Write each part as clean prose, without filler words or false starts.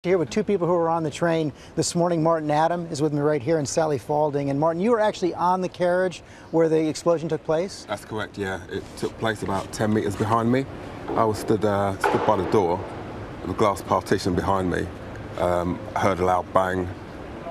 Here with two people who were on the train this morning. Martin Adam is with me right here, and Sally Falding. And Martin, you were actually on the carriage where the explosion took place? That's correct, yeah. It took place about 10 meters behind me. I was stood by the door, the glass partition behind me. I heard a loud bang,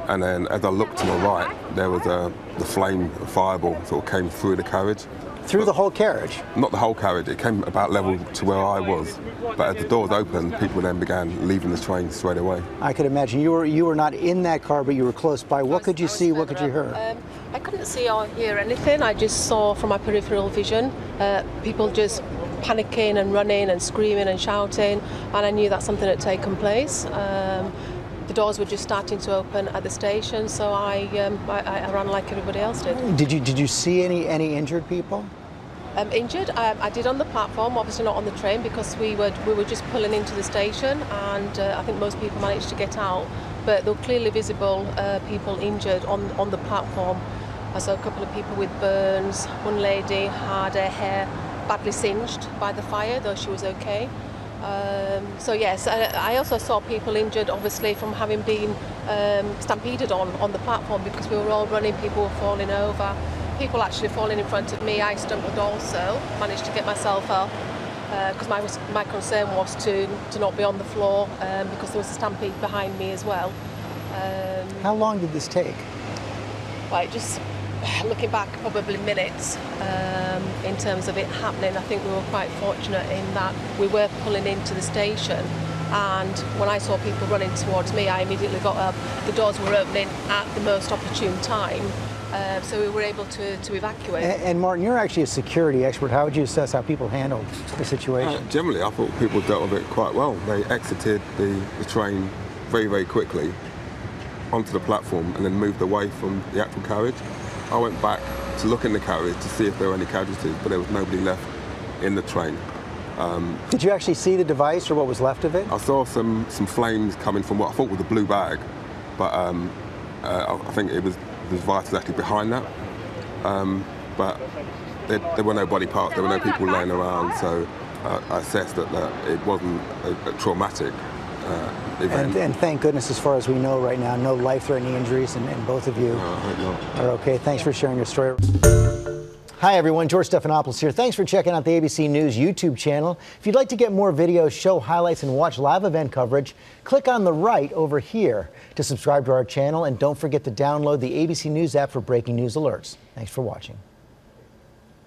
and then as I looked to my right, there was the flame, a fireball sort of came through the carriage. Through the whole carriage? Not the whole carriage, it came about level to where I was. But as the doors opened, people then began leaving the train straight away. I could imagine. You were not in that car, but you were close by. What could you see, what could you hear? I couldn't see or hear anything. I just saw from my peripheral vision people just panicking and running and screaming and shouting, and I knew that something had taken place. The doors were just starting to open at the station, so I ran like everybody else did. Did you see any injured people? Injured? I did on the platform, obviously not on the train, because we were just pulling into the station, and I think most people managed to get out. But there were clearly visible people injured on the platform. I saw a couple of people with burns. One lady had her hair badly singed by the fire, though she was okay. So yes, I also saw people injured, obviously, from having been stampeded on the platform, because we were all running, people were falling over. People actually falling in front of me. I stumbled also, managed to get myself up, because my concern was to not be on the floor, because there was a stampede behind me as well. How long did this take? Well, just looking back, probably minutes in terms of it happening. I think we were quite fortunate in that we were pulling into the station, and when I saw people running towards me, I immediately got up. The doors were opening at the most opportune time. So we were able to evacuate. And Martin, you're actually a security expert. How would you assess how people handled the situation? Generally, I thought people dealt with it quite well. They exited the train very, very quickly onto the platform and then moved away from the actual carriage. I went back to look in the carriage to see if there were any casualties, but there was nobody left in the train. Did you actually see the device or what was left of it? I saw some flames coming from what I thought was a blue bag, but I think it was device actually behind that, but there were no body parts, there were no people laying around, so I assessed that it wasn't a traumatic event. And thank goodness, as far as we know right now, no life-threatening injuries, and both of you are okay. Thanks for sharing your story. Hi everyone, George Stephanopoulos here. Thanks for checking out the ABC News YouTube channel. If you'd like to get more videos, show highlights, and watch live event coverage, click on the right over here to subscribe to our channel, and don't forget to download the ABC News app for breaking news alerts. Thanks for watching.